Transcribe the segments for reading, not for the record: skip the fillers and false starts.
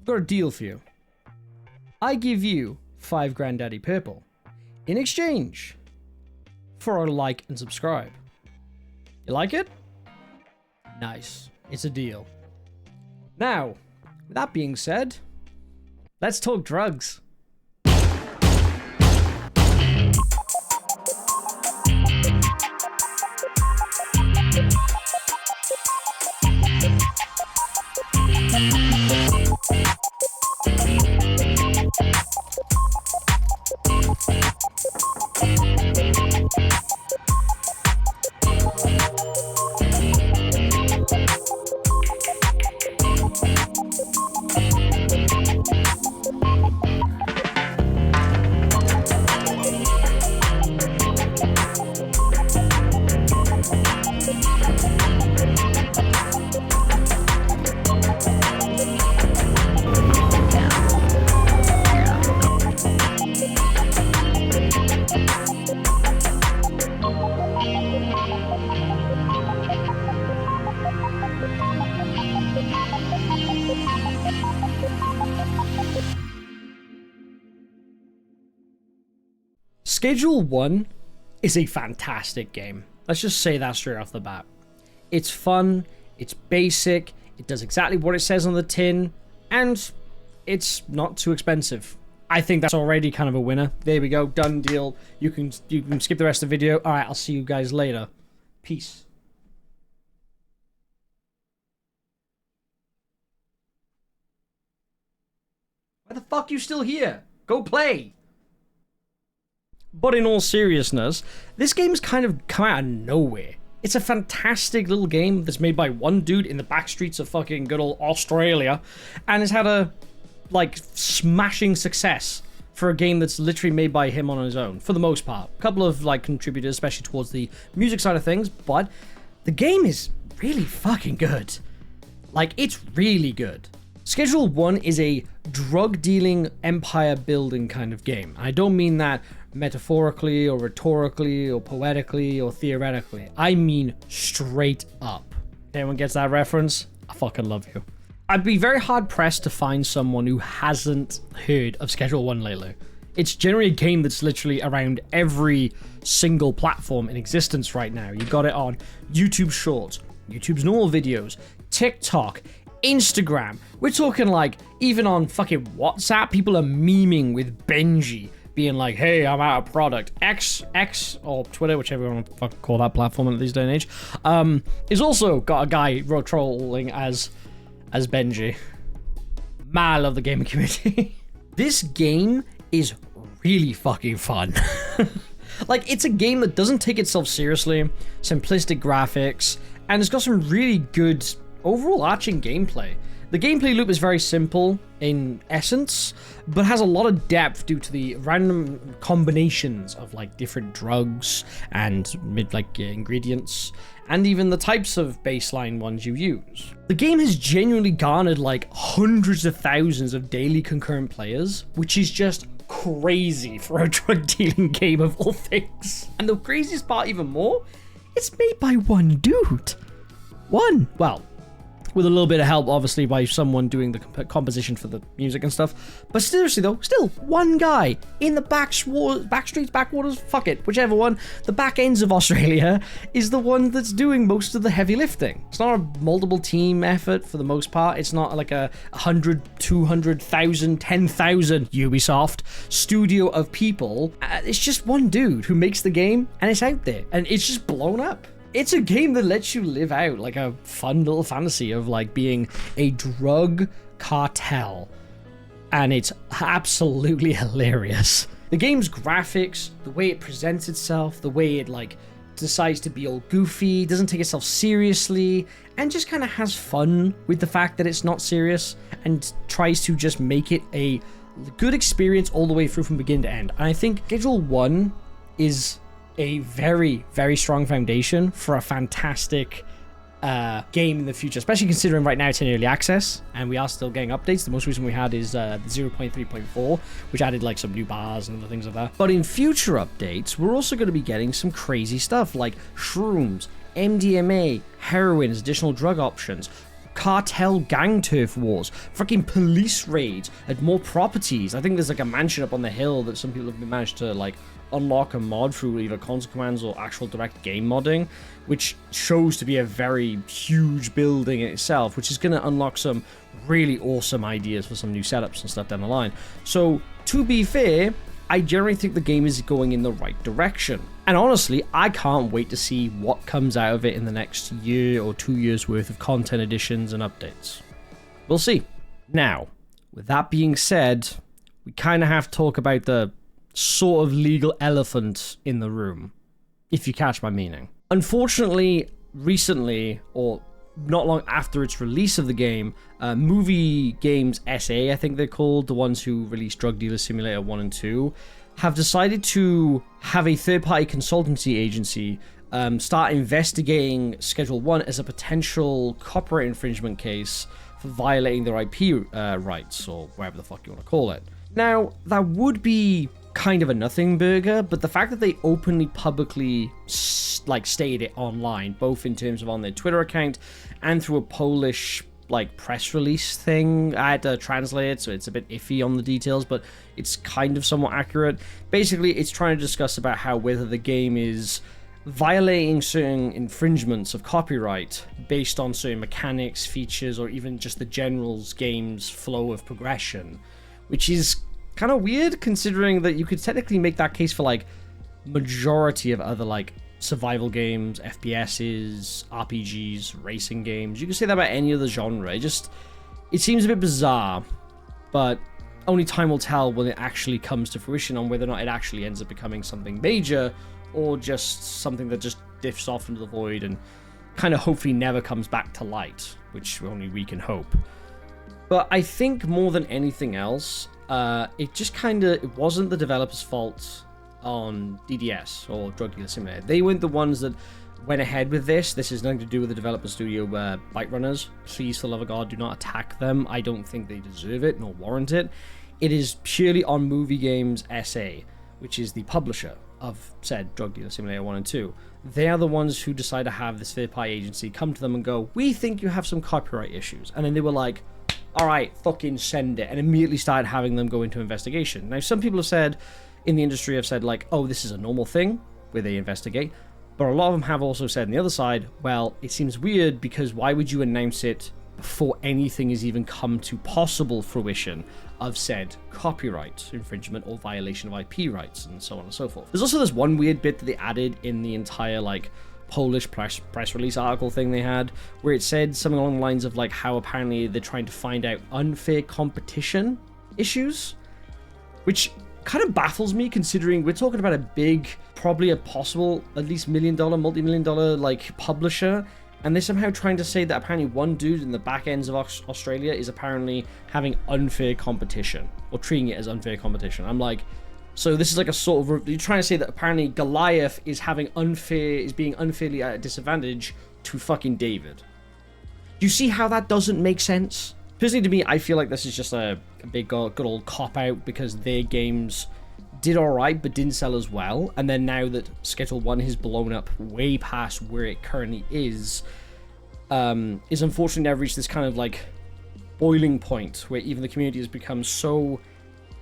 got a deal for you. I give you 5 Granddaddy Purple in exchange for a like and subscribe. You like it? Nice. It's a deal. Now, with that being said, let's talk drugs. Schedule 1 is a fantastic game. Let's just say that straight off the bat. It's fun, it's basic, it does exactly what it says on the tin, and it's not too expensive. I think that's already kind of a winner. There we go, done deal. You can skip the rest of the video. Alright, I'll see you guys later. Peace. Why the fuck are you still here? Go play! But in all seriousness, this game's kind of come out of nowhere. It's a fantastic little game that's made by one dude in the back streets of fucking good old Australia, and has had a, like, smashing success for a game that's literally made by him on his own, for the most part. A couple of, like, contributors, especially towards the music side of things, but the game is really fucking good. Like, it's really good. Schedule 1 is a drug-dealing, empire-building kind of game. I don't mean that metaphorically or rhetorically or poetically or theoretically. I mean straight up. Anyone gets that reference? I fucking love you. I'd be very hard-pressed to find someone who hasn't heard of Schedule 1 lately. It's generally a game that's literally around every single platform in existence right now. You got it on YouTube Shorts, YouTube's normal videos, TikTok, Instagram. We're talking like even on fucking WhatsApp, people are memeing with Benji being like, hey, I'm out of product. X or Twitter, whichever you want to fucking call that platform in this day and age, is also got a guy trolling as Benji. Man, I love the gaming community. This game is really fucking fun. Like, it's a game that doesn't take itself seriously, simplistic graphics, and it's got some really good overall arching gameplay. The gameplay loop is very simple in essence, but has a lot of depth due to the random combinations of like different drugs and ingredients, and even the types of baseline ones you use. The game has genuinely garnered like hundreds of thousands of daily concurrent players, which is just crazy for a drug dealing game of all things. And the craziest part even more, it's made by one dude. Well, with a little bit of help, obviously, by someone doing the composition for the music and stuff. But seriously, though, still one guy in the back streets, backwaters, fuck it, whichever one, the back ends of Australia is the one that's doing most of the heavy lifting. It's not a multiple team effort for the most part. It's not like a 100, 200,000, 10,000 Ubisoft studio of people. It's just one dude who makes the game, and it's out there, and it's just blown up. It's a game that lets you live out like a fun little fantasy of like being a drug cartel, and it's absolutely hilarious. The game's graphics, the way it presents itself, the way it like decides to be all goofy, doesn't take itself seriously, and just kind of has fun with the fact that it's not serious and tries to just make it a good experience all the way through from beginning to end. And I think Schedule 1 is a very, very strong foundation for a fantastic game in the future, especially considering right now it's in early access and we are still getting updates. The most recent we had is the 0.3.4, which added like some new bars and other things like that. But in future updates, we're also going to be getting some crazy stuff like shrooms, MDMA, heroin as additional drug options, cartel gang turf wars, freaking police raids at more properties. I think there's like a mansion up on the hill that some people have managed to like unlock a mod through either console commands or actual direct game modding, which shows to be a very huge building in itself, which is going to unlock some really awesome ideas for some new setups and stuff down the line. So to be fair, I generally think the game is going in the right direction. And honestly, I can't wait to see what comes out of it in the next year or 2 years worth of content additions and updates. We'll see. Now, with that being said, we kind of have to talk about the sort of legal elephant in the room, if you catch my meaning. Unfortunately, recently, or not long after its release of the game, Movie Games SA, I think they're called, the ones who released Drug Dealer Simulator 1 and 2, have decided to have a third-party consultancy agency start investigating Schedule 1 as a potential copyright infringement case for violating their IP rights, or whatever the fuck you want to call it. Now, that would be kind of a nothing burger, but the fact that they openly, publicly, stated it online, both in terms of on their Twitter account and through a Polish press release thing. I had to translate it, so it's a bit iffy on the details, but it's kind of somewhat accurate. Basically, it's trying to discuss about how whether the game is violating certain infringements of copyright based on certain mechanics, features, or even just the general game's flow of progression, which is kind of weird considering that you could technically make that case for majority of other survival games, FPSs, RPGs, racing games. You can say that about any other genre. It seems a bit bizarre, but only time will tell when it actually comes to fruition on whether or not it actually ends up becoming something major or just something that just diffs off into the void and kind of hopefully never comes back to light, which only we can hope. But I think more than anything else, it wasn't the developer's fault on DDS or Drug Dealer Simulator. They weren't the ones that went ahead with this. This has nothing to do with the developer studio, Bite Runners. Please, for the love of God, do not attack them. I don't think they deserve it nor warrant it. It is purely on Movie Games SA, which is the publisher of said Drug Dealer Simulator 1 and 2. They are the ones who decide to have this third-party agency come to them and go, we think you have some copyright issues. And then they were like, all right, fucking send it, and immediately started having them go into investigation. Now, some people have said, in the industry have said oh, this is a normal thing where they investigate, but a lot of them have also said on the other side, well, it seems weird because why would you announce it before anything has even come to possible fruition of said copyright infringement or violation of IP rights and so on and so forth. There's also this one weird bit that they added in the entire Polish press release article thing they had, where it said something along the lines of how apparently they're trying to find out unfair competition issues, which kind of baffles me considering we're talking about a big, probably a possible at least multi-million dollar publisher, and they're somehow trying to say that apparently one dude in the back ends of Australia is apparently having unfair competition or treating it as unfair competition. I'm like, so this is a sort of, you're trying to say that apparently Goliath is being unfairly at a disadvantage to fucking David. Do you see how that doesn't make sense? Personally, to me, I feel like this is just a big good old cop-out because their games did alright but didn't sell as well, and then now that Schedule 1 has blown up way past where it currently is unfortunately now reached this kind of boiling point where even the community has become so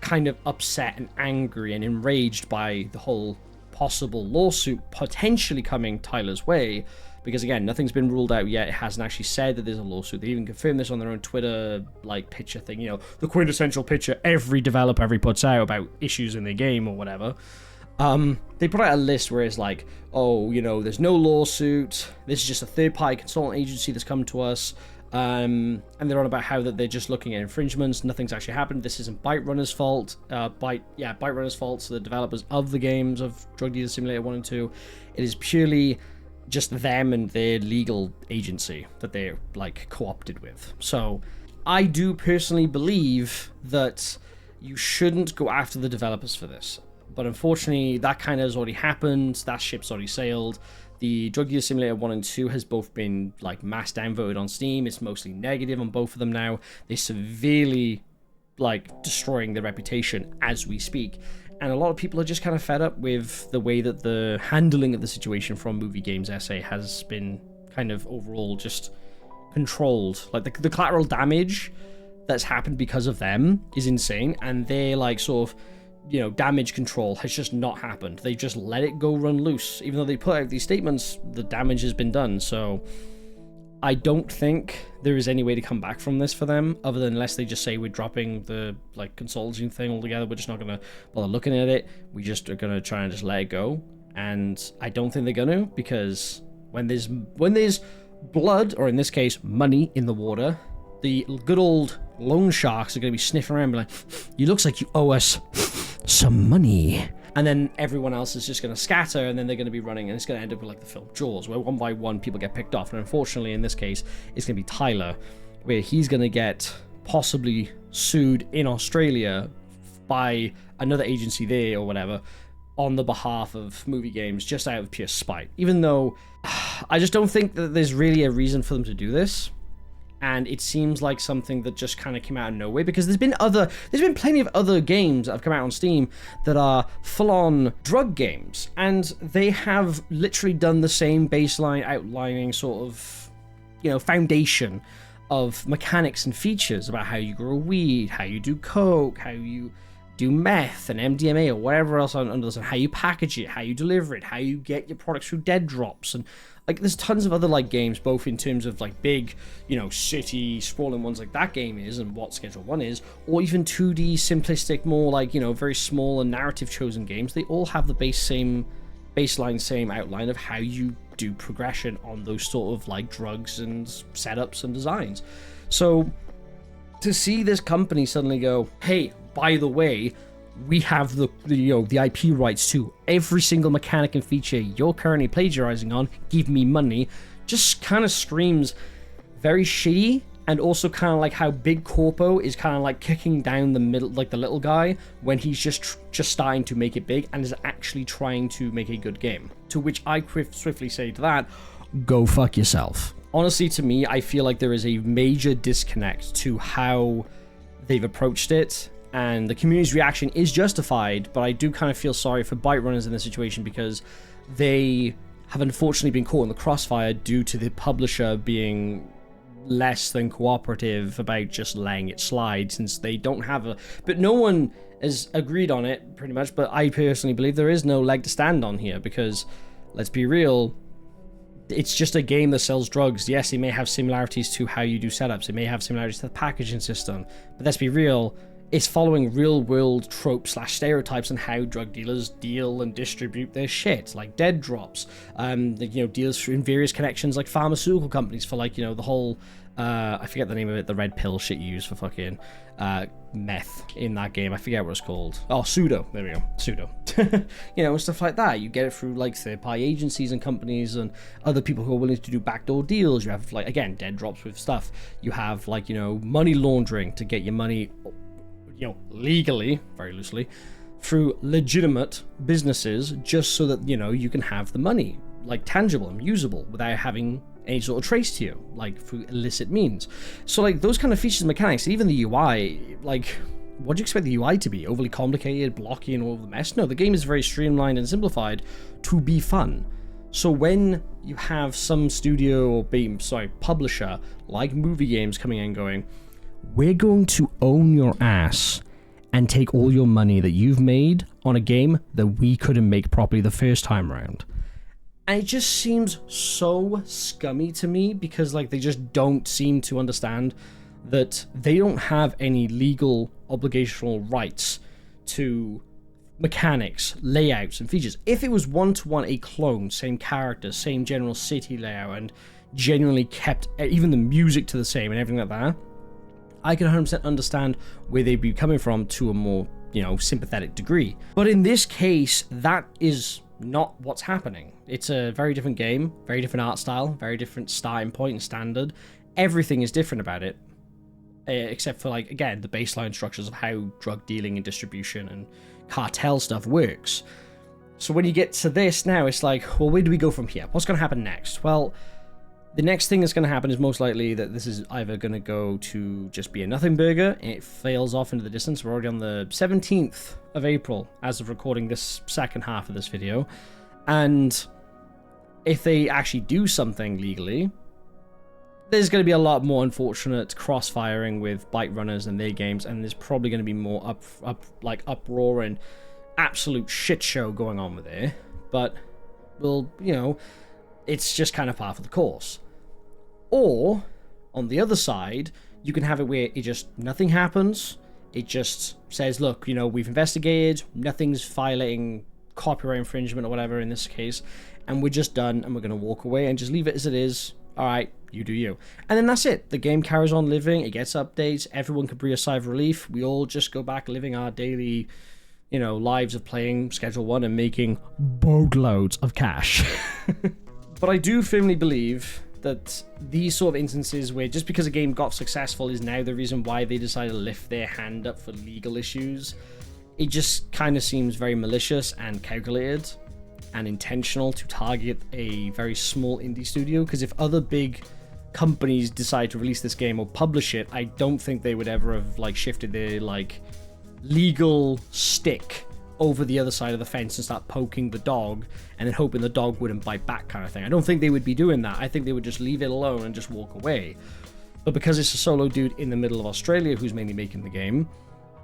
kind of upset and angry and enraged by the whole possible lawsuit potentially coming Tyler's way, because again, nothing's been ruled out yet. It hasn't actually said that there's a lawsuit. They even confirmed this on their own Twitter picture thing, the quintessential picture every developer ever puts out about issues in their game or whatever. They put out a list where it's oh, there's no lawsuit, this is just a third-party consultant agency that's come to us, and they're on about how that they're just looking at infringements, nothing's actually happened, this isn't Bite Runner's fault, Bite Runner's fault, so the developers of the games of Drug Dealer Simulator 1 and 2, it is purely just them and their legal agency that they're co-opted with. So I do personally believe that you shouldn't go after the developers for this, but unfortunately that kind of has already happened. That ship's already sailed. The Drug Dealer Simulator 1 and 2 has both been mass downvoted on Steam. It's mostly negative on both of them now. They're severely destroying their reputation as we speak. And a lot of people are just kind of fed up with the way that the handling of the situation from Movie Games SA has been kind of overall just controlled. Like the collateral damage that's happened because of them is insane, and their like sort of, you know, damage control has just not happened. They just let it go run loose. Even though they put out these statements, the damage has been done. So I don't think there is any way to come back from this for them, other than unless they just say we're dropping the like consulting thing altogether. We're just not gonna bother looking at it. We just are gonna try and just let it go. And I don't think they're gonna, because when there's blood, or in this case money, in the water, the good old loan sharks are gonna be sniffing around and be like, "You looks like you owe us some money." And then everyone else is just going to scatter, and then they're going to be running, and it's going to end up with like the film Jaws, where one by one people get picked off. And unfortunately, in this case, it's going to be Tyler, where he's going to get possibly sued in Australia by another agency there or whatever on the behalf of movie games, just out of pure spite. Even though I just don't think that there's really a reason for them to do this. And it seems like something that just kind of came out of nowhere, because there's been plenty of other games that have come out on Steam that are full-on drug games, and they have literally done the same baseline outlining sort of, you know, foundation of mechanics and features about how you grow weed, how you do coke, how you do meth and MDMA or whatever else under this, and how you package it, how you deliver it, how you get your products through dead drops, and like there's tons of other like games, both in terms of like big, you know, city sprawling ones like that game is and what Schedule 1 is, or even 2D simplistic, more like, you know, very small and narrative chosen games. They all have the same outline of how you do progression on those sort of like drugs and setups and designs. So to see this company suddenly go, "Hey, by the way, we have the IP rights to every single mechanic and feature you're currently plagiarizing on, give me money," just kind of screams very shitty, and also kind of like how Big Corpo is kind of like kicking down the middle, like the little guy, when he's just starting to make it big and is actually trying to make a good game. To which I swiftly say to that, go fuck yourself. Honestly, to me, I feel like there is a major disconnect to how they've approached it. And the community's reaction is justified, but I do kind of feel sorry for bite runners in this situation, because they have unfortunately been caught in the crossfire due to the publisher being less than cooperative about just letting it slide, since they don't have a... But no one has agreed on it, pretty much, but I personally believe there is no leg to stand on here, because, let's be real, it's just a game that sells drugs. Yes, it may have similarities to how you do setups, it may have similarities to the packaging system, but let's be real, it's following real-world tropes / stereotypes on how drug dealers deal and distribute their shit, like dead drops. You know, deals in various connections, like pharmaceutical companies for, like, you know, the whole I forget the name of it, the red pill shit you use for fucking meth in that game. I forget what it's called. Oh, pseudo. There we go. Pseudo. You know, stuff like that. You get it through like third-party agencies and companies and other people who are willing to do backdoor deals. You have, like, again, dead drops with stuff. You have, like, you know, money laundering to get your money, you know, legally, very loosely, through legitimate businesses, just so that, you know, you can have the money, like, tangible and usable without having any sort of trace to you, like, through illicit means. So, like, those kind of features and mechanics, even the UI, like, what do you expect the UI to be? Overly complicated, blocky, and all of the mess? No, the game is very streamlined and simplified to be fun. So when you have some studio or publisher, like movie games, coming in and going, we're going to own your ass and take all your money that you've made on a game that we couldn't make properly the first time around. And it just seems so scummy to me, because, like, they just don't seem to understand that they don't have any legal obligational rights to mechanics, layouts, and features. If it was one-to-one a clone, same character, same general city layout, and genuinely kept even the music to the same and everything like that, I can 100% understand where they'd be coming from to a more, you know, sympathetic degree. But in this case, that is not what's happening. It's a very different game, very different art style, very different starting point and standard. Everything is different about it, except for, like, again, the baseline structures of how drug dealing and distribution and cartel stuff works. So when you get to this now, it's like, well, where do we go from here? What's going to happen next? Well, the next thing that's going to happen is most likely that this is either going to go to just be a nothing burger, and it fails off into the distance. We're already on the 17th of April as of recording this second half of this video. And if they actually do something legally, there's going to be a lot more unfortunate cross-firing with bike runners and their games, and there's probably going to be more uproar and absolute shit show going on with it. But, well, you know, it's just kind of par for the course. Or, on the other side, you can have it where it just, nothing happens. It just says, look, you know, we've investigated, nothing's violating copyright infringement or whatever in this case, and we're just done, and we're going to walk away and just leave it as it is. All right, you do you. And then that's it. The game carries on living, it gets updates, everyone can breathe a sigh of relief, we all just go back living our daily, you know, lives of playing Schedule 1 and making boatloads of cash. But I do firmly believe that these sort of instances where just because a game got successful is now the reason why they decided to lift their hand up for legal issues, it just kind of seems very malicious and calculated and intentional to target a very small indie studio. Because if other big companies decide to release this game or publish it, I don't think they would ever have like shifted their like legal stick over the other side of the fence and start poking the dog and then hoping the dog wouldn't bite back kind of thing. I don't think they would be doing that. I think they would just leave it alone and just walk away. But because it's a solo dude in the middle of Australia who's mainly making the game,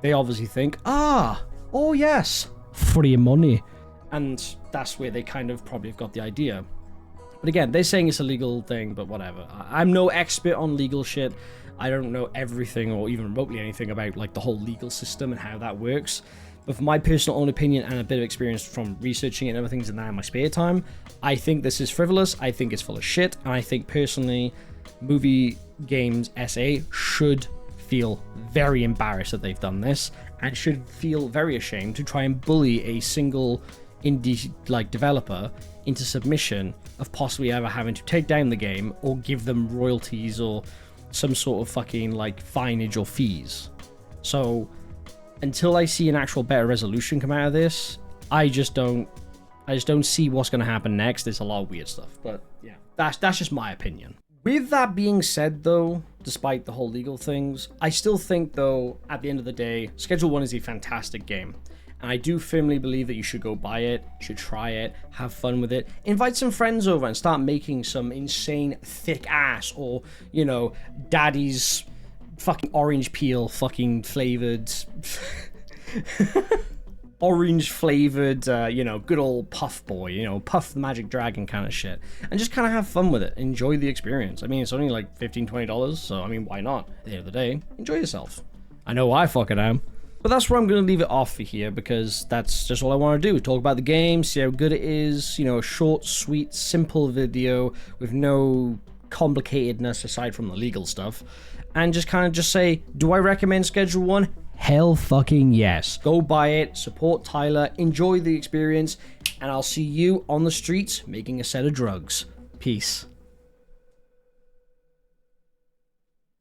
they obviously think, oh yes, free money. And that's where they kind of probably have got the idea. But again, they're saying it's a legal thing, but whatever. I'm no expert on legal shit. I don't know everything or even remotely anything about like the whole legal system and how that works. But from my personal own opinion and a bit of experience from researching it and other things in my spare time, I think this is frivolous, I think it's full of shit, and I think personally, Movie Games SA should feel very embarrassed that they've done this, and should feel very ashamed to try and bully a single indie like developer into submission of possibly ever having to take down the game or give them royalties or some sort of fucking like fineage or fees. So until I see an actual better resolution come out of this, I just don't see what's going to happen next. There's a lot of weird stuff, but yeah, that's just my opinion. With that being said, though, despite the whole legal things, I still think, though, at the end of the day, Schedule 1 is a fantastic game. And I do firmly believe that you should go buy it, should try it, have fun with it, invite some friends over and start making some insane thick ass or, you know, daddy's fucking orange peel fucking flavored orange flavored you know, good old Puff Boy, you know, Puff the Magic Dragon kind of shit, and just kind of have fun with it, enjoy the experience. I mean, it's only like $15-20, so I mean, why not? At the end of the day, enjoy yourself. I know I fucking am. But that's where I'm going to leave it off for here, because that's just all I want to do. Talk about the game, see how good it is, you know, a short, sweet, simple video with no complicatedness aside from the legal stuff. And just kind of just say, do I recommend Schedule 1? Hell fucking yes. Go buy it, support Tyler, enjoy the experience, and I'll see you on the streets making a set of drugs. Peace.